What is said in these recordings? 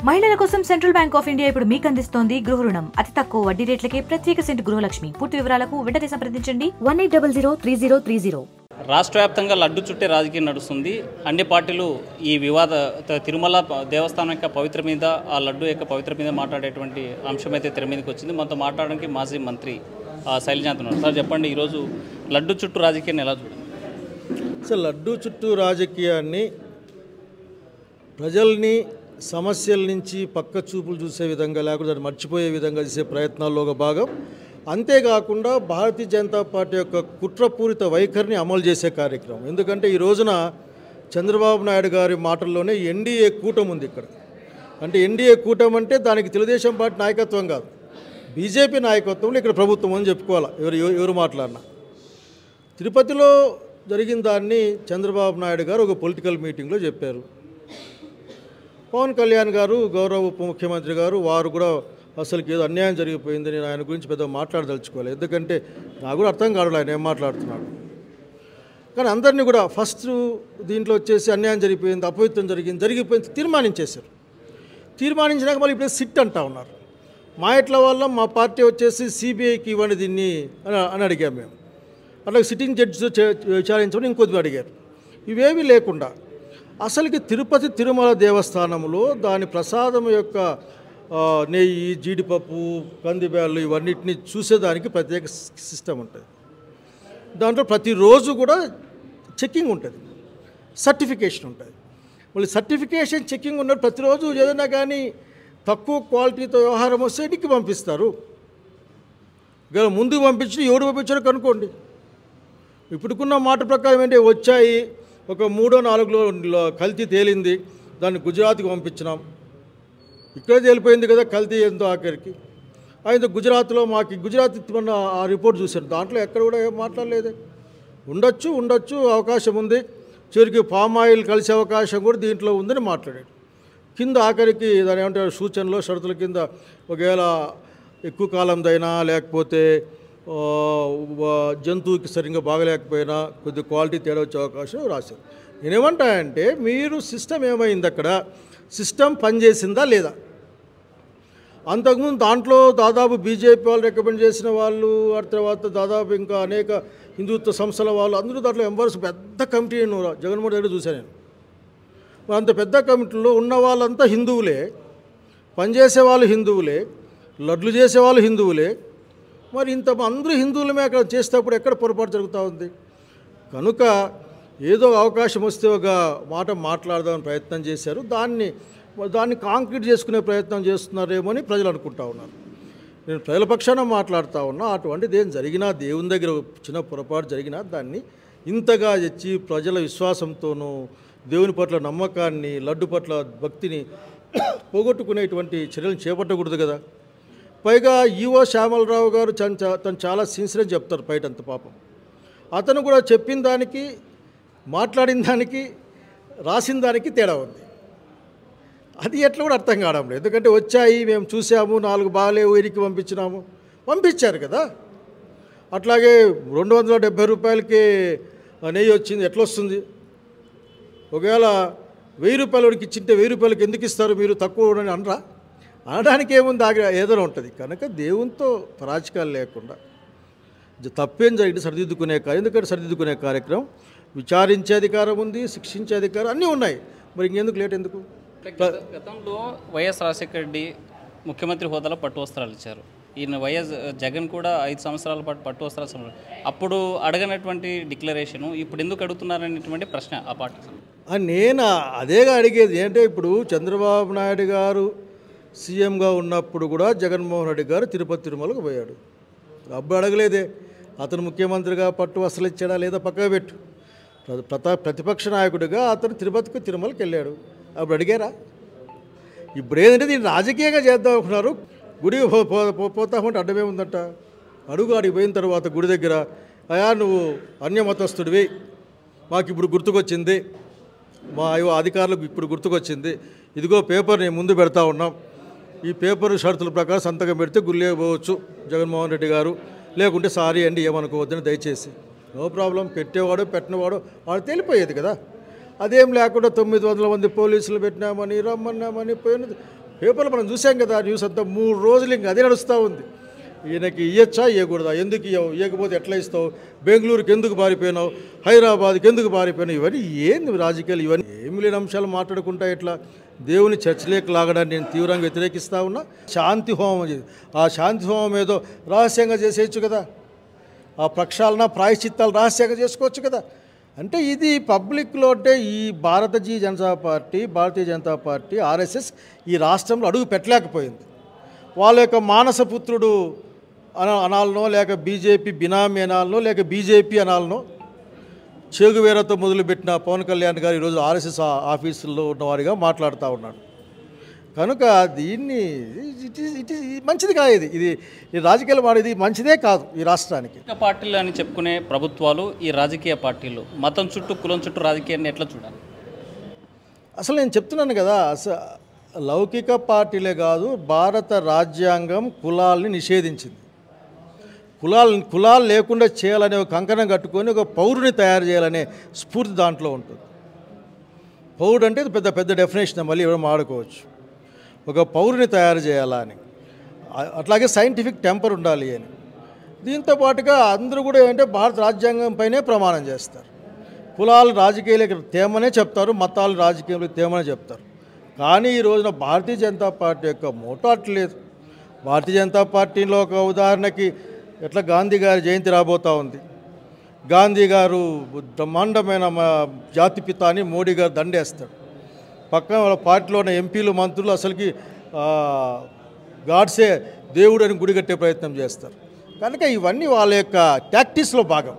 మహిళల కోసం central bank of India ఇప్పుడు మీకు అందిస్తోంది గృహ రుణం. అతి తక్కువ వడ్డీ రేట్లకే ప్రత్యేక సెంటు గృహలక్ష్మి. పూర్తి వివరాలకు వెంటనే సంప్రదించండి 18003030. రాష్ట్ర వ్యాప్తంగా లడ్డు చుట్టే రాజకీయం నడుస్తుంది. అన్ని పార్టీలు ఈ వివాద తిరుమల దేవస్థానం యొక్క పవిత్ర మీద, ఆ లడ్డు యొక్క పవిత్ర మీద మాట్లాడేటువంటి అంశం అయితే తెర మీదకి వచ్చింది. మనతో మాట్లాడడానికి మాజీ మంత్రి శైలజానాథ్ ఉన్నారు. సార్ చెప్పండి, ఈరోజు లడ్డు చుట్టూ రాజకీయాన్ని ఎలా చూడండి? సార్, లడ్డు చుట్టూ రాజకీయాన్ని ప్రజల్ని సమస్యల నుంచి పక్క చూపులు చూసే విధంగా, లేకపోతే దాన్ని మర్చిపోయే విధంగా చేసే ప్రయత్నాల్లో ఒక భాగం. అంతేకాకుండా భారతీయ జనతా పార్టీ యొక్క కుట్రపూరిత వైఖరిని అమలు చేసే కార్యక్రమం. ఎందుకంటే ఈ రోజున చంద్రబాబు నాయుడు గారి మాటల్లోనే ఎన్డీఏ కూటమి ఉంది ఇక్కడ. అంటే ఎన్డీఏ కూటమి అంటే దానికి తెలుగుదేశం పార్టీ నాయకత్వం కాదు, బీజేపీ నాయకత్వంలో ఇక్కడ ప్రభుత్వం అని చెప్పుకోవాలి ఎవరు మాట్లాడినా. తిరుపతిలో జరిగిన దాన్ని చంద్రబాబు నాయుడు గారు ఒక పొలిటికల్ మీటింగ్లో చెప్పారు. పవన్ కళ్యాణ్ గారు, గౌరవ ఉప ముఖ్యమంత్రి గారు, వారు కూడా అసలుకి ఏదో అన్యాయం జరిగిపోయింది, నేను ఆయన గురించి పెద్దగా మాట్లాడదలుచుకోవాలి. ఎందుకంటే నాకు కూడా అర్థం కాదు ఆయన ఏం మాట్లాడుతున్నాడు. కానీ అందరినీ కూడా ఫస్ట్ దీంట్లో వచ్చేసి అన్యాయం జరిగిపోయింది, అపవిత్రం జరిగిపోయింది తీర్మానించేశారు. తీర్మానించినాక మళ్ళీ ఇప్పుడు సిట్ అంటా ఉన్నారు. మా ఇట్ల వల్ల మా పార్టీ వచ్చేసి సిబిఐకి ఇవ్వండి దీన్ని అని అడిగాము మేము. అట్లా సిట్టింగ్ జడ్జితో విచారించమని ఇంకొద్ది అడిగారు. ఇవేమీ లేకుండా అసలుకి తిరుపతి తిరుమల దేవస్థానంలో దాని ప్రసాదం యొక్క నెయ్యి, జీడిపప్పు, కందిబ్యాళ్ళు ఇవన్నిటిని చూసేదానికి ప్రత్యేక సిస్టమ్ ఉంటుంది. దాంట్లో ప్రతిరోజు కూడా చెక్కింగ్ ఉంటుంది, సర్టిఫికేషన్ ఉంటుంది. మళ్ళీ సర్టిఫికేషన్ చెక్కింగ్ ఉన్నట్టు ప్రతిరోజు ఏదైనా కానీ తక్కువ క్వాలిటీతో వ్యవహారం వస్తే ఇంటికి పంపిస్తారు. ఇక ముందుకు పంపించి ఎవడు పంపించారో కనుక్కోండి. ఇప్పుడుకున్న మాట ప్రకారం ఏంటి, వచ్చాయి ఒక 3-4 కల్తీ తేలింది, దాన్ని గుజరాత్కి పంపించినాం. ఇక్కడే తేలిపోయింది కదా కల్తీ ఎంతో ఆఖరికి. అయితే గుజరాత్లో మాకు గుజరాత్ మొన్న ఆ రిపోర్ట్ చూశారు, దాంట్లో ఎక్కడ కూడా ఏం మాట్లాడలేదే. ఉండొచ్చు అవకాశం ఉంది, చివరికి పామ్ ఆయిల్ కలిసే అవకాశం కూడా దీంట్లో ఉందని మాట్లాడాడు. కింద ఆఖరికి దాని ఏమంటారు సూచనలో షరతుల కింద ఒకవేళ ఎక్కువ కాలందైనా లేకపోతే జంతువుకి సరిగ్గా బాగలేకపోయినా కొద్ది క్వాలిటీ తేడా వచ్చే అవకాశం రాశారు. నేనేమంటానంటే మీరు సిస్టమ్ ఏమైంది, అక్కడ సిస్టమ్ పనిచేసిందా లేదా? అంతకుముందు దాంట్లో దాదాపు బీజేపీ వాళ్ళు రికమెండ్ చేసిన వాళ్ళు, ఆ తర్వాత దాదాపు ఇంకా అనేక హిందుత్వ సంస్థల వాళ్ళు అందరూ దాంట్లో మెంబర్స్, పెద్ద కమిటీ జగన్మోహన్ రెడ్డి చూశాను నేను. అంత పెద్ద కమిటీలో ఉన్న వాళ్ళంతా హిందువులే, పనిచేసే వాళ్ళు హిందువులే, లడ్లు చేసేవాళ్ళు హిందువులే. మరి ఇంత అందరూ హిందువులమే అక్కడ చేసేటప్పుడు ఎక్కడ పొరపాటు జరుగుతూ ఉంది? కనుక ఏదో అవకాశం వస్తే ఒక మాట మాట్లాడదామని ప్రయత్నం చేశారు. దాన్ని కాంక్రీట్ చేసుకునే ప్రయత్నం చేస్తున్నారేమో అని ప్రజలు అనుకుంటా ఉన్నారు. నేను ప్రజల పక్షాన మాట్లాడుతూ ఉన్నా. అటువంటిది ఏం జరిగినా, దేవుని దగ్గర చిన్న పొరపాటు జరిగినా దాన్ని ఇంతగా తెచ్చి ప్రజల విశ్వాసంతోనూ దేవుని పట్ల నమ్మకాన్ని, లడ్డు పట్ల భక్తిని పోగొట్టుకునేటువంటి చర్యలను చేపట్టకూడదు కదా. పైగా ఈవో శ్యామలరావు గారు తను చాలా సిన్సియర్గా చెప్తారు బయటంత పాపం. అతను కూడా చెప్పిన దానికి, మాట్లాడిన దానికి, రాసిన దానికి తేడా ఉంది. అది ఎట్లా కూడా అర్థం కావడం లేదు. ఎందుకంటే వచ్చాయి, మేము చూసాము, 4 బాగాలేవు, వీరికి పంపించారు కదా. అట్లాగే 270 రూపాయలకే నెయ్యి వచ్చింది, ఎట్లా వస్తుంది? ఒకవేళ 1000 రూపాయలకి ఇచ్చింటే 1000 రూపాయలకి ఎందుకు ఇస్తారు మీరు, తక్కువ అని అనరా? అనడానికి ఏముంది, ఏదైనా ఉంటుంది. కనుక దేవునితో పరాచకాలు లేకుండా తప్పేం జరిగింది సరిదిద్దుకునే ఎందుకంటే సరిదిద్దుకునే కార్యక్రమం, విచారించే అధికారం ఉంది, శిక్షించే అధికారం అన్నీ ఉన్నాయి. మరి ఇంకెందుకు లేట్ ఎందుకు? గతంలో వైఎస్ రాజశేఖర రెడ్డి ముఖ్యమంత్రి హోదాలో పట్టు వస్త్రాలు ఇచ్చారు. ఈయన వైఎస్ జగన్ కూడా 5 సంవత్సరాల పాటు పట్టు వస్త్రాలు అప్పుడు అడగనటువంటి డిక్లరేషను ఇప్పుడు ఎందుకు అడుగుతున్నారనేటువంటి ప్రశ్న ఆ పార్టీ. నేను అదేగా అడిగేది. ఏంటంటే ఇప్పుడు చంద్రబాబు నాయుడు గారు సీఎంగా ఉన్నప్పుడు కూడా జగన్మోహన్ రెడ్డి గారు తిరుపతి తిరుమలకు పోయాడు. అప్పుడు అడగలేదే. అతను ముఖ్యమంత్రిగా పట్టు వస్త్రాలు ఇచ్చాడా లేదా పక్కన పెట్టు. ప్రతిపక్ష నాయకుడిగా అతను తిరుపతికి తిరుమలకి వెళ్ళాడు. అప్పుడు అడిగారా? ఇప్పుడు ఏంటంటే దీన్ని రాజకీయంగా చేద్దాం అనుకున్నారు. గుడికి పోతామంటే అడ్డమే ఉందంట. అడుగు ఆడికి పోయిన తర్వాత గుడి దగ్గర, అయా నువ్వు అన్యమతస్తుడివి, మాకు ఇప్పుడు గుర్తుకొచ్చింది, మా అధికారులకు ఇప్పుడు గుర్తుకొచ్చింది, ఇదిగో పేపర్ నేను ముందు పెడతా ఉన్నాం, ఈ పేపర్ షరతుల ప్రకారం సంతకం పెడితే గుళ్ళే పోవచ్చు జగన్మోహన్ రెడ్డి గారు, లేకుంటే సారీ అండి ఏమనుకోవద్దని దయచేసి. నో ప్రాబ్లం, పెట్టేవాడు పెట్టినవాడు వాడు తెలిపోయేది కదా. అదేం లేకుండా 900 మంది పోలీసులు పెట్టినామని రమ్మన్నామని పోయినది పేపర్లో మనం చూసాం కదా న్యూస్ అంతా 3 రోజులు ఇంక అదే నడుస్తూ ఉంది. ఈయనకి ఇయ్యచ్చా ఇవ్వకూడదా, ఎందుకు ఇవ్వవు, ఇవ్వకపోతే ఎట్లా ఇస్తావు, బెంగళూరుకి ఎందుకు పారిపోయినావు, హైదరాబాద్కి ఎందుకు పారిపోయినావు, ఇవన్నీ ఏంది రాజకీయాలు, ఇవన్నీ ఏమి లేని అంశాలు మాట్లాడుకుంటా ఇట్లా దేవుని చర్చలేక లాగడాన్ని నేను తీవ్రంగా వ్యతిరేకిస్తూ ఉన్నా. శాంతి హోమం ఆ శాంతి హోమం ఏదో రహస్యంగా చేసేయచ్చు కదా, ఆ ప్రక్షాళన ప్రాయశ్చిత్తాలు రహస్యంగా చేసుకోవచ్చు కదా. అంటే ఇది పబ్లిక్లో అంటే ఈ భారతీయ జనతా పార్టీ ఆర్ఎస్ఎస్ ఈ రాష్ట్రంలో అడుగు పెట్టలేకపోయింది. వాళ్ళ యొక్క మానసపుత్రుడు అనాలనో, లేక బీజేపీ బినామీ అనాలనో, లేక బీజేపీ అనాలనో, చేగువేరతో మొదలుపెట్టిన పవన్ కళ్యాణ్ గారు ఈరోజు ఆర్ఎస్ఎస్ ఆఫీసుల్లో ఉన్నవారిగా మాట్లాడుతూ ఉన్నాడు. కనుక దీన్ని ఇట్ మంచిది కాదు, ఇది రాజకీయాలు మాడేది మంచిదే కాదు ఈ రాష్ట్రానికి. పార్టీలు అని చెప్పుకునే ప్రభుత్వాలు, ఈ రాజకీయ పార్టీలు మతం చుట్టూ కులం చుట్టూ రాజకీయాన్ని ఎట్లా చూడాలి? అసలు నేను చెప్తున్నాను కదా, లౌకిక పార్టీలే కాదు, భారత రాజ్యాంగం కులాల్ని నిషేధించింది. కులాలు లేకుండా చేయాలనే ఒక కంకణం కట్టుకొని ఒక పౌరుని తయారు చేయాలనే స్ఫూర్తి దాంట్లో ఉంటుంది. పౌరుడు అంటే పెద్ద పెద్ద డెఫినేషన్, మళ్ళీ ఎవరు మాడుకోవచ్చు. ఒక పౌరుని తయారు చేయాలా అని, అట్లాగే సైంటిఫిక్ టెంపర్ ఉండాలి అని. దీంతో పాటుగా అందరూ కూడా ఏంటంటే భారత రాజ్యాంగం పైనే ప్రమాణం చేస్తారు. కులాలు రాజకీయాలకు తేమనే చెప్తారు, మతాలు రాజకీయాలకు తేమనే చెప్తారు. కానీ ఈ రోజున భారతీయ జనతా పార్టీ యొక్క మోటో అట్లేదు. భారతీయ జనతా పార్టీలో ఒక ఉదాహరణకి ఎట్లా గాంధీ గారి జయంతి రాబోతూ ఉంది. గాంధీ గారు బ్రహ్మాండమైన జాతిపిత అని మోడీ గారు దండేస్తాడు. పక్కన వాళ్ళ పార్టీలో ఉన్న ఎంపీలు మంత్రులు అసలుకి గాడ్సే దేవుడు అని గుడి కట్టే ప్రయత్నం చేస్తారు. కనుక ఇవన్నీ వాళ్ళ యొక్క టాక్టిక్స్లో భాగం.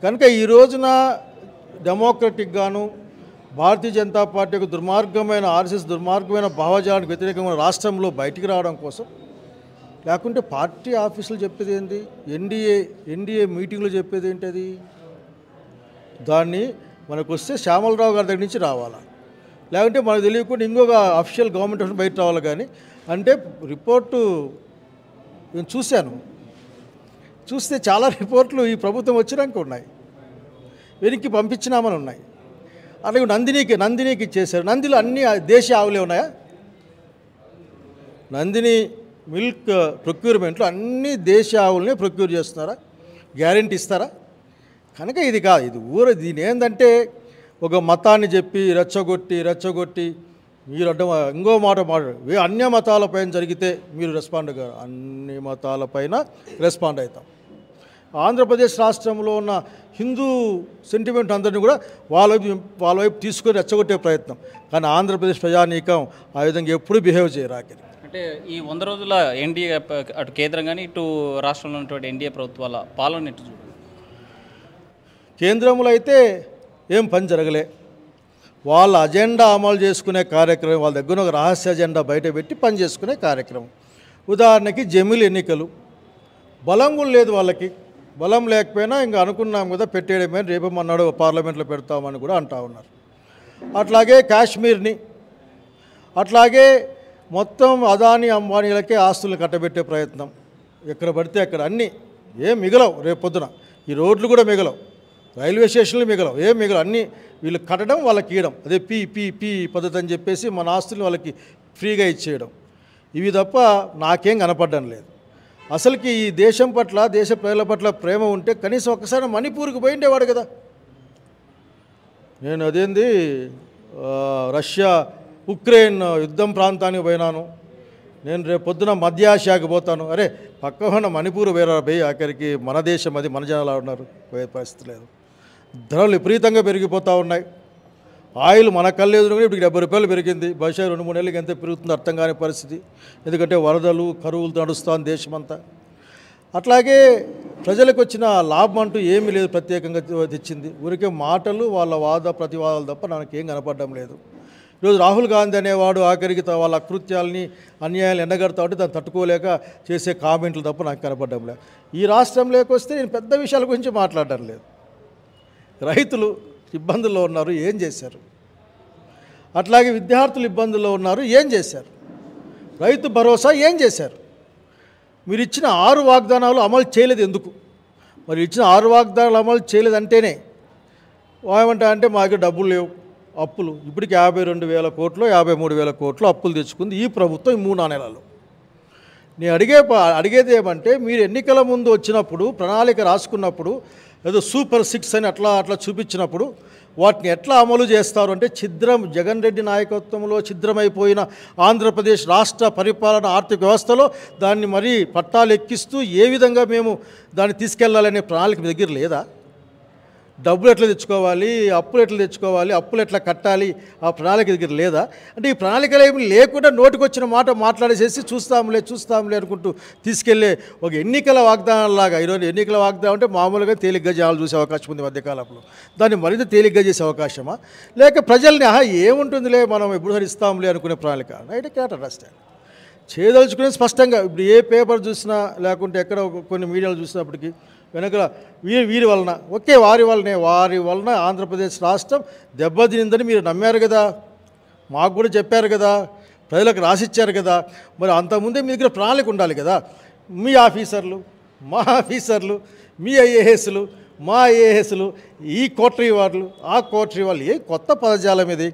కనుక ఈ రోజున డెమోక్రటిక్గాను భారతీయ జనతా పార్టీ యొక్క దుర్మార్గమైన ఆర్ఎస్ఎస్ దుర్మార్గమైన భావజాలానికి వ్యతిరేకంగా రాష్ట్రంలో బయటికి రావడం కోసం, లేకుంటే పార్టీ ఆఫీసులు చెప్పేది ఏంటి, ఎన్డీఏ మీటింగ్లో చెప్పేది ఏంటది, దాన్ని మనకు వస్తే శ్యామలరావు గారి దగ్గర నుంచి రావాలా, లేకుంటే మనకు తెలియకుండా ఇంకొక అఫీషియల్ గవర్నమెంట్ ఆఫీస్ బయట రావాలి. కానీ అంటే రిపోర్టు నేను చూస్తే చాలా రిపోర్ట్లు ఈ ప్రభుత్వం వచ్చినాక ఉన్నాయి, వెనక్కి పంపించినామని ఉన్నాయి. అలాగే నందినికి ఇచ్చేశారు. నందిలో అన్ని దేశీయ ఆవులే ఉన్నాయా? నందిని మిల్క్ ప్రొక్యూర్మెంట్లో అన్ని దేశీయ ఆవులనే ప్రొక్యూర్ చేస్తున్నారా? గ్యారెంటీ ఇస్తారా? కనుక ఇది కాదు, ఇది దీని ఏంటంటే ఒక మతాన్ని చెప్పి రెచ్చగొట్టి మీరు ఇంకో మాట మాట్లాడు, అన్య మతాలపైన జరిగితే మీరు రెస్పాండ్ కాదు. అన్ని మతాలపైన రెస్పాండ్ అవుతాం. ఆంధ్రప్రదేశ్ రాష్ట్రంలో ఉన్న హిందూ సెంటిమెంట్ అందరినీ కూడా వాళ్ళ వైపు తీసుకొని రెచ్చగొట్టే ప్రయత్నం. కానీ ఆంధ్రప్రదేశ్ ప్రజానీకం ఆ విధంగా ఎప్పుడూ బిహేవ్ చేయరు. అంటే ఈ 100 రోజుల ఎన్డీఏ అటు కేంద్రం కానీ ఇటు రాష్ట్రంలో ఉన్నటువంటి ఎన్డీఏ ప్రభుత్వాల పాలన ఎటు చూడాలి? కేంద్రంలో అయితే ఏం పని జరగలే. వాళ్ళ అజెండా అమలు చేసుకునే కార్యక్రమం, వాళ్ళ దగ్గర ఒక రహస్య అజెండా బయట పెట్టి పని చేసుకునే కార్యక్రమం. ఉదాహరణకి జమిలి ఎన్నికలు, బలం కూడా లేదు వాళ్ళకి. బలం లేకపోయినా ఇంకా అనుకున్నాం కదా పెట్టేయడమే, రేపు మన్నాడు పార్లమెంట్లో పెడతామని కూడా అంటా ఉన్నారు. అట్లాగే కాశ్మీర్ని, అట్లాగే మొత్తం అదానీ అంబానీలకే ఆస్తులను కట్టబెట్టే ప్రయత్నం. ఎక్కడ పడితే అక్కడ అన్నీ ఏం మిగలవు. రేపు పొద్దున ఈ రోడ్లు కూడా మిగలవు, రైల్వే స్టేషన్లు మిగలవు, ఏం మిగలవు. అన్నీ వీళ్ళు కట్టడం వాళ్ళకి ఇవ్వడం, అదే పీ పద్ధతి అని చెప్పేసి మన ఆస్తులు వాళ్ళకి ఫ్రీగా ఇచ్చేయడం. ఇవి తప్ప నాకేం కనపడడం లేదు. అసలుకి ఈ దేశం పట్ల, దేశ ప్రజల పట్ల ప్రేమ ఉంటే కనీసం ఒక్కసారి మణిపూర్కి పోయిండేవాడు కదా. నేను అదేంది రష్యా ఉక్రెయిన్ యుద్ధం ప్రాంతానికి పోయినాను, నేను రేపు పొద్దున మధ్య ఆసియాకి పోతాను. అరే పక్క ఉన్న మణిపూర్ వేరే పోయి ఆఖరికి మన దేశం, అది మన జనాలు ఉన్నారు, పోయే పరిస్థితి లేదు. ధరలు విపరీతంగా పెరిగిపోతూ ఉన్నాయి. ఆయిల్ మన కళ్ళేదు ఇప్పుడు 70 రూపాయలు పెరిగింది. బహుశా 2-3 నెలలకి ఎంత పెరుగుతుందో అర్థం కాని పరిస్థితి. ఎందుకంటే వరదలు, కరువులు నడుస్తుంది దేశమంతా. అట్లాగే ప్రజలకు వచ్చిన లాభం అంటూ ఏమీ లేదు ప్రత్యేకంగా తెచ్చింది. ఊరికే మాటలు, వాళ్ళ ప్రతివాదాలు తప్ప నాకేం కనపడడం లేదు. ఈరోజు రాహుల్ గాంధీ అనేవాడు ఆఖరికి వాళ్ళ అకృత్యాలని, అన్యాయాలు ఎండగడతా ఉంటే దాన్ని తట్టుకోలేక చేసే కామెంట్లు తప్ప నాకు కనపడడం లేదు. ఈ రాష్ట్రంలోకి వస్తే నేను పెద్ద విషయాల గురించి మాట్లాడడం లేదు. రైతులు ఇబ్బందుల్లో ఉన్నారు, ఏం చేశారు? అట్లాగే విద్యార్థులు ఇబ్బందుల్లో ఉన్నారు, ఏం చేశారు? రైతు భరోసా ఏం చేశారు? మీరు ఇచ్చిన 6 వాగ్దానాలు అమలు చేయలేదు ఎందుకు? మరి ఇచ్చిన 6 వాగ్దానాలు అమలు చేయలేదంటేనే ఏమంటా అంటే మాకు డబ్బులు లేవు, అప్పులు ఇప్పటికి 52,000 కోట్లు 53,000 కోట్లు అప్పులు తెచ్చుకుంది ఈ ప్రభుత్వం ఈ 3 నెలల్లో. నేను అడిగేది ఏమంటే, మీరు ఎన్నికల ముందు వచ్చినప్పుడు ప్రణాళిక రాసుకున్నప్పుడు ఏదో సూపర్ 6 అని అట్లా చూపించినప్పుడు వాటిని ఎట్లా అమలు చేస్తారు అంటే, జగన్ రెడ్డి నాయకత్వంలో ఛిద్రమైపోయిన ఆంధ్రప్రదేశ్ రాష్ట్ర పరిపాలన ఆర్థిక వ్యవస్థలో దాన్ని మరీ పట్టాలు ఎక్కిస్తూ ఏ విధంగా మేము దాన్ని తీసుకెళ్లాలనే ప్రణాళిక మీ దగ్గర లేదా? డబ్బులు ఎట్లా తెచ్చుకోవాలి, అప్పులు ఎట్లా తెచ్చుకోవాలి, అప్పులు ఎట్లా కట్టాలి, ఆ ప్రణాళిక దగ్గర లేదా? అంటే ఈ ప్రణాళికలు ఏమి లేకుండా నోటికొచ్చిన మాట మాట్లాడేసేసి చూస్తాంలే అనుకుంటూ తీసుకెళ్లే ఒక ఎన్నికల వాగ్దానాలాగా. ఈరోజు ఎన్నికల వాగ్దానం అంటే మామూలుగా తేలిగ్గా జనాలు చూసే అవకాశం ఉంది మధ్యకాలంలో. దాన్ని మరింత తేలిగ్గా చేసే అవకాశమా, లేక ప్రజల్ని ఏముంటుందిలే మనం ఎప్పుడు ఇస్తాంలే అనుకునే ప్రణాళిక? అయితే క్యాట్ అండర్స్టాండ్ చేయదలుచుకునేది స్పష్టంగా. ఇప్పుడు ఏ పేపర్ చూసినా లేకుంటే ఎక్కడ కొన్ని మీడియాలు చూసినప్పటికీ వెనక వీరి వలన వారి వలన ఆంధ్రప్రదేశ్ రాష్ట్రం దెబ్బతినిందని మీరు నమ్మారు కదా, మాకు కూడా చెప్పారు కదా, ప్రజలకు రాసిచ్చారు కదా. మరి అంతకుముందే మీ దగ్గర ప్రణాళిక ఉండాలి కదా. మీ ఆఫీసర్లు, మా ఆఫీసర్లు, మీ ఐఏఎస్లు, మా ఐఏఎస్లు, ఈ కోటరీ వాళ్ళు, ఆ కోటరీ వాళ్ళు, ఏ కొత్త పదజాలం ఇది?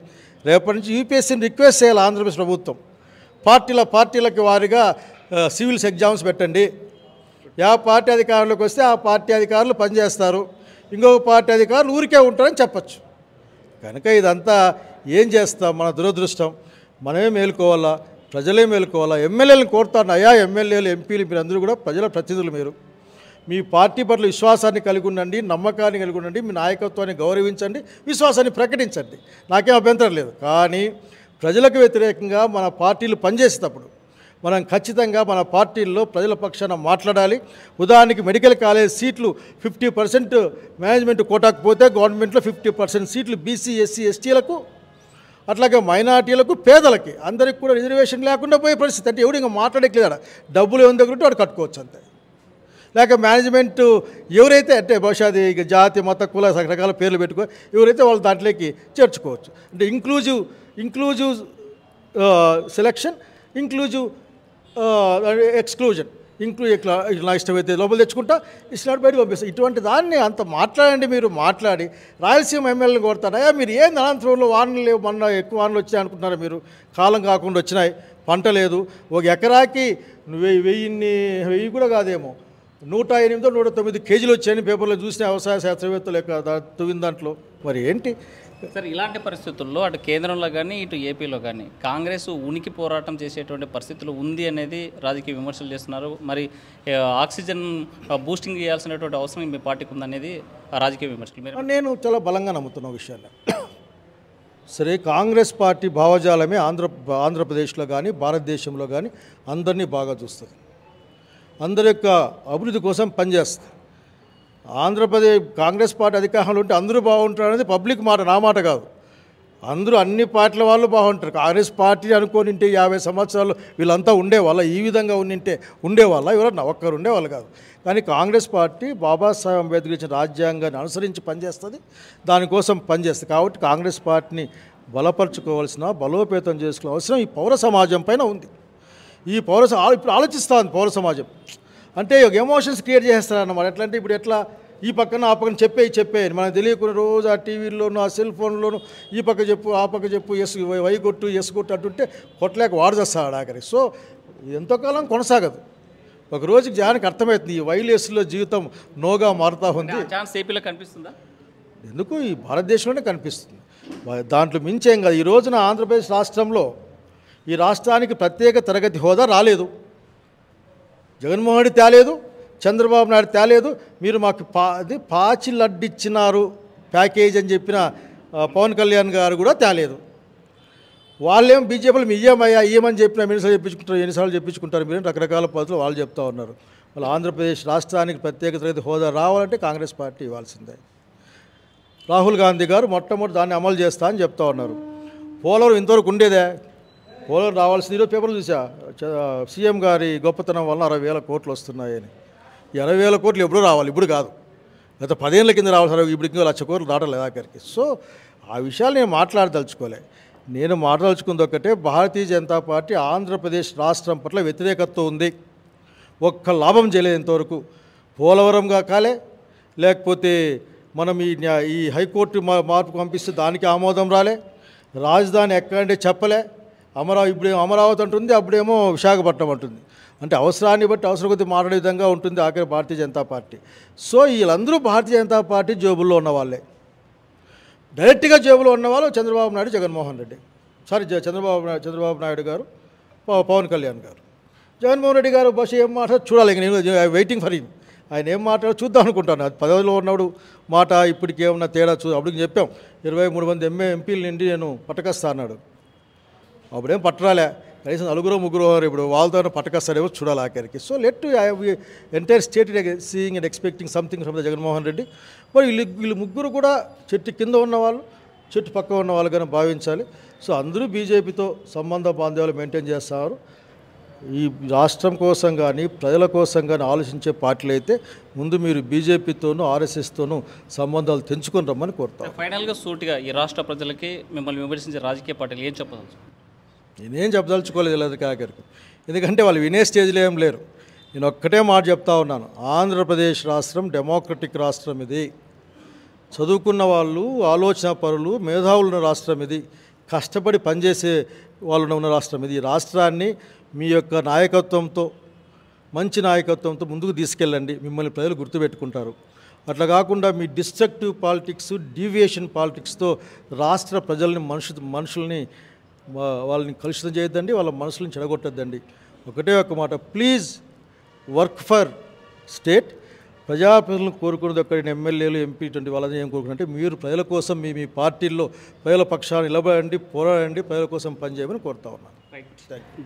రేపటి నుంచి యూపీఎస్సీని రిక్వెస్ట్ చేయాలి ఆంధ్రప్రదేశ్ ప్రభుత్వం. పార్టీలకి వారిగా సివిల్స్ ఎగ్జామ్స్ పెట్టండి. ఏ పార్టీ అధికారంలోకి వస్తే ఆ పార్టీ అధికారులు పనిచేస్తారు, ఇంకొక పార్టీ అధికారులు ఊరికే ఉంటారని చెప్పచ్చు. కనుక ఇదంతా ఏం చేస్తాం? మన దురదృష్టం. మనమే మేలుకోవాలా, ప్రజలే మేలుకోవాలా. ఎమ్మెల్యేలను కోరుతాను, ఎమ్మెల్యేలు ఎంపీలు మీరు అందరూ కూడా ప్రజల ప్రతినిధులు. మీరు మీ పార్టీ పట్ల విశ్వాసాన్ని కలిగి ఉండండి, నమ్మకాన్ని కలిగి ఉండండి, మీ నాయకత్వాన్ని గౌరవించండి, విశ్వాసాన్ని ప్రకటించండి. నాకేం అభ్యంతరం లేదు. కానీ ప్రజలకు వ్యతిరేకంగా మన పార్టీలు పనిచేసేటప్పుడు మనం ఖచ్చితంగా మన పార్టీల్లో ప్రజల పక్షాన మాట్లాడాలి. ఉదాహరణకి మెడికల్ కాలేజ్ సీట్లు 50% మేనేజ్మెంట్ కోటాకు పోతే గవర్నమెంట్లో 50% సీట్లు బీసీ, ఎస్సీ, ఎస్టీలకు, అట్లాగే మైనార్టీలకు, పేదలకి అందరికి కూడా రిజర్వేషన్ లేకుండా పోయే పరిస్థితి. అంటే ఎవడు ఇంకా మాట్లాడేట్లేదు. డబ్బులు ఏమి దగ్గర వాడు కట్టుకోవచ్చు అంతే. లేక మేనేజ్మెంట్ ఎవరైతే అంటే బహుశా అది ఇక జాతి, మత, కుల రకరకాల పేర్లు పెట్టుకో ఎవరైతే వాళ్ళు దాంట్లోకి చేర్చుకోవచ్చు. అంటే ఇంక్లూజివ్ సెలక్షన్, ఇంక్లూజివ్ ఎక్స్క్లూజన్, ఇట్లా ఇష్టమైతే లోపల తెచ్చుకుంటా, ఇష్టం బయటకు పంపిస్తాం. ఇటువంటి దాన్ని అంత మాట్లాడండి. మీరు మాట్లాడి రాయలసీమ ఎమ్మెల్యేలు కోరుతారా? మీరు ఏం అనంతపురంలో వానలు లేవు, మొన్న ఎక్కువ వానలు వచ్చాయి అనుకుంటున్నారా? మీరు కాలం కాకుండా వచ్చినాయి, పంట లేదు. ఒక ఎకరాకి 1000 కూడా కాదేమో 108 109 కేజీలు వచ్చాయని పేపర్లో చూసిన వ్యవసాయ శాస్త్రవేత్తలు తువ్విన దాంట్లో. మరి ఏంటి సార్ ఇలాంటి పరిస్థితుల్లో అటు కేంద్రంలో కానీ ఇటు ఏపీలో కానీ కాంగ్రెస్ ఉనికి పోరాటం చేసేటువంటి పరిస్థితులు ఉంది అనేది రాజకీయ విమర్శలు చేస్తున్నారు. మరి ఆక్సిజన్ బూస్టింగ్ చేయాల్సినటువంటి అవసరం మీ పార్టీకి ఉందనేది రాజకీయ విమర్శలు. నేను చాలా బలంగా నమ్ముతున్న విషయాన్ని. సరే, కాంగ్రెస్ పార్టీ భావజాలమే ఆంధ్రప్రదేశ్లో కానీ భారతదేశంలో కానీ అందరినీ బాగా చూస్తుంది, అందరి యొక్క అభివృద్ధి కోసం పనిచేస్తుంది. కాంగ్రెస్ పార్టీ అధికారంలో ఉంటే అందరూ బాగుంటారు అనేది పబ్లిక్ మాట, నా మాట కాదు. అందరూ అన్ని పార్టీల వాళ్ళు బాగుంటారు. కాంగ్రెస్ పార్టీ అనుకోని 50 సంవత్సరాలు వీళ్ళంతా ఉండేవాళ్ళ, ఈ విధంగా ఉండేవాళ్ళ, ఎవరన్నా ఒక్కరు ఉండేవాళ్ళు కాదు. కానీ కాంగ్రెస్ పార్టీ బాబాసాహెబ్ అంబేద్కర్ ఇచ్చిన రాజ్యాంగాన్ని అనుసరించి పనిచేస్తుంది, దానికోసం పనిచేస్తుంది. కాబట్టి కాంగ్రెస్ పార్టీని బలోపేతం చేసుకోవాల్సిన అవసరం ఈ పౌర సమాజం పైన ఉంది. ఈ ఇప్పుడు ఆలోచిస్తుంది పౌర సమాజం అంటే ఒక ఎమోషన్స్ క్రియేట్ చేస్తారన్నమాట. ఎట్లా అంటే ఇప్పుడు ఎట్లా ఈ పక్కన ఆ పక్కన చెప్పేది మనకు తెలియకుండా రోజు ఆ టీవీల్లోనూ ఆ సెల్ ఫోన్లోనూ ఈ పక్క చెప్పు ఆ పక్క చెప్పు, వై కొట్టు ఎస్ కొట్టు అంటుంటే కొట్టలేక వాడుచేస్తాడు ఆఖరి. సో ఎంతో కాలం కొనసాగదు. ఒక రోజుకి జనానికి అర్థమవుతుంది ఈ వైలేస్లో జీవితం నోగా మారుతూ ఉంది. ఏపీలో కనిపిస్తుందా? ఎందుకు ఈ భారతదేశంలోనే కనిపిస్తుంది, దాంట్లో మించేం కాదు. ఈ రోజున ఆంధ్రప్రదేశ్ రాష్ట్రంలో ఈ రాష్ట్రానికి ప్రత్యేక తరగతి హోదా రాలేదు. జగన్మోహన్ రెడ్డి తేలేదు, చంద్రబాబు నాయుడు తేలేదు. మీరు మాకు పాచి లడ్డిచ్చినారు ప్యాకేజ్ అని చెప్పిన పవన్ కళ్యాణ్ గారు కూడా తేలేదు. వాళ్ళేం బీజేపీలు ఇయ్యమని చెప్పిన ఎన్నిసార్లు చెప్పించుకుంటారు మీరు రకరకాల పద్ధతులు వాళ్ళు చెప్తా ఉన్నారు. వాళ్ళు ఆంధ్రప్రదేశ్ రాష్ట్రానికి ప్రత్యేక తరగతి హోదా రావాలంటే కాంగ్రెస్ పార్టీ ఇవ్వాల్సిందే. రాహుల్ గాంధీ గారు మొట్టమొదటి దాన్ని అమలు చేస్తా అని చెప్తా ఉన్నారు. పోలవరం ఇంతవరకు ఉండేదే, పోలవరం రావాల్సింది. ఈరోజు పేపర్లు చూసా సీఎం గారి గొప్పతనం వల్ల 60,000 కోట్లు వస్తున్నాయని. 60,000 కోట్లు ఎప్పుడు రావాలి, ఇప్పుడు కాదు, గత 10 ఏళ్ల కింద రావాలి. ఇప్పుడు ఇంకా 1,00,000 కోట్లు దాటలేదు ఆఖరికి. సో ఆ విషయాలు నేను మాట్లాడదలుచుకోలే. నేను మాట్లాడదలుచుకుంది ఒకటే, భారతీయ జనతా పార్టీ ఆంధ్రప్రదేశ్ రాష్ట్రం పట్ల వ్యతిరేకత ఉంది. ఒక్క లాభం చేయలేదు ఇంతవరకు. పోలవరంగా కాలే, లేకపోతే మనం ఈ హైకోర్టు మార్పు పంపిస్తే దానికి ఆమోదం రాలే, రాజధాని ఎక్కడంటే చెప్పలే, ఇప్పుడు అమరావతి అంటుంది, అప్పుడేమో విశాఖపట్నం అంటుంది. అంటే అవసరాన్ని బట్టి అవసరం కొద్ది మాట్లాడే విధంగా ఉంటుంది ఆఖరి భారతీయ జనతా పార్టీ. సో వీళ్ళందరూ భారతీయ జనతా పార్టీ జేబుల్లో ఉన్న వాళ్ళే. డైరెక్ట్గా జేబులో ఉన్నవాళ్ళు చంద్రబాబు నాయుడు, జగన్మోహన్ రెడ్డి, చంద్రబాబు నాయుడు గారు, పవన్ కళ్యాణ్ గారు. జగన్మోహన్ రెడ్డి గారు బస్సు ఏం మాట్లాడు చూడాలి. ఇంక నేను వెయిటింగ్ ఫర్ హిమ్. ఆయన ఏం మాట్లాడో చూద్దాం అనుకుంటాను. అది పదవిలో ఉన్నప్పుడు మాట ఇప్పటికి ఏమన్నా తేడా అప్పుడు చెప్పాం 23 మంది ఎంపీల నుండి నేను పట్టకస్తా అన్నాడు. అప్పుడేం పట్టరాలే, కనీసం 4-3 ఇప్పుడు వాళ్ళతో పట్టకస్తారేమో చూడాలి ఆఖరికి. So let entire state seeing and expecting something from the Jaganmohan Reddy. మరి వీళ్ళు ముగ్గురు కూడా చెట్టు కింద ఉన్నవాళ్ళు, చెట్టు పక్క ఉన్న వాళ్ళుగానే భావించాలి. సో అందరూ బీజేపీతో సంబంధ బాంధవ్యాలు మెయింటైన్ చేస్తున్నారు. ఈ రాష్ట్రం కోసం కానీ ప్రజల కోసం కానీ ఆలోచించే పార్టీలు అయితే ముందు మీరు బీజేపీతోనూ ఆర్ఎస్ఎస్తోనూ సంబంధాలు తెంచుకొని రమ్మని కోరుతాను. ఫైనల్గా సూటిగా ఈ రాష్ట్ర ప్రజలకి మిమ్మల్ని విమర్శించే రాజకీయ పార్టీలు ఏం చెప్పదలుచు? నేనేం చెప్పదలుచుకోలేదు కాకరికి, ఎందుకంటే వాళ్ళు వినే స్టేజ్లో ఏం లేరు. నేను ఒక్కటే మాట చెప్తా ఉన్నాను, ఆంధ్రప్రదేశ్ రాష్ట్రం డెమోక్రటిక్ రాష్ట్రం ఇది. చదువుకున్న వాళ్ళు, ఆలోచన పరులు, మేధావులు ఉన్న రాష్ట్రం ఇది. కష్టపడి పనిచేసే వాళ్ళు ఉన్న రాష్ట్రం ఇది. ఈ రాష్ట్రాన్ని మీ యొక్క నాయకత్వంతో, మంచి నాయకత్వంతో ముందుకు తీసుకెళ్ళండి. మిమ్మల్ని ప్రజలు గుర్తుపెట్టుకుంటారు. అట్లా కాకుండా మీ డిస్ట్రక్టివ్ పాలిటిక్స్, డీవియేషన్ పాలిటిక్స్తో రాష్ట్ర ప్రజల్ని, మనుషుల్ని వాళ్ళని కలుషితం చేయొద్దండి, వాళ్ళ మనసులను చెడగొట్టద్దండి. ఒకటే ఒక మాట, ప్లీజ్ వర్క్ ఫర్ స్టేట్. ప్రజాప్రతినిధులను కోరుకున్నది ఒక్కడిని ఎమ్మెల్యేలు, ఎంపీ ఇటువంటి వాళ్ళని ఏం కోరుకుంటే మీరు ప్రజల కోసం మీ పార్టీల్లో ప్రజల పక్షాన్ని నిలబడండి, పోరాడండి, ప్రజల కోసం పనిచేయమని కోరుతా ఉన్నాను.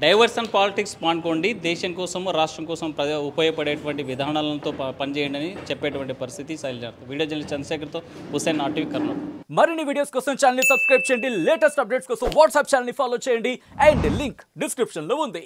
డైవర్షన్ పాలిటిక్స్ మానుకోండి, దేశం కోసం, రాష్ట్రం కోసం ఉపయోగపడేటువంటి విధానాలతో పనిచేయండి అని చెప్పేటువంటి పరిస్థితి శైలజ. వీడియో జర్నలిస్ట్ చంద్రశేఖర్తో హుసేన్, RTV కర్నూలు. మరిన్ని వీడియోస్ కోసం ఛానల్ ని సబ్స్క్రైబ్ చేయండి, లేటెస్ట్ అప్డేట్స్ కోసం వాట్సాప్ ఛానల్ ని ఫాలో చేయండి, అండ్ లింక్ డిస్క్రిప్షన్ లో ఉంది.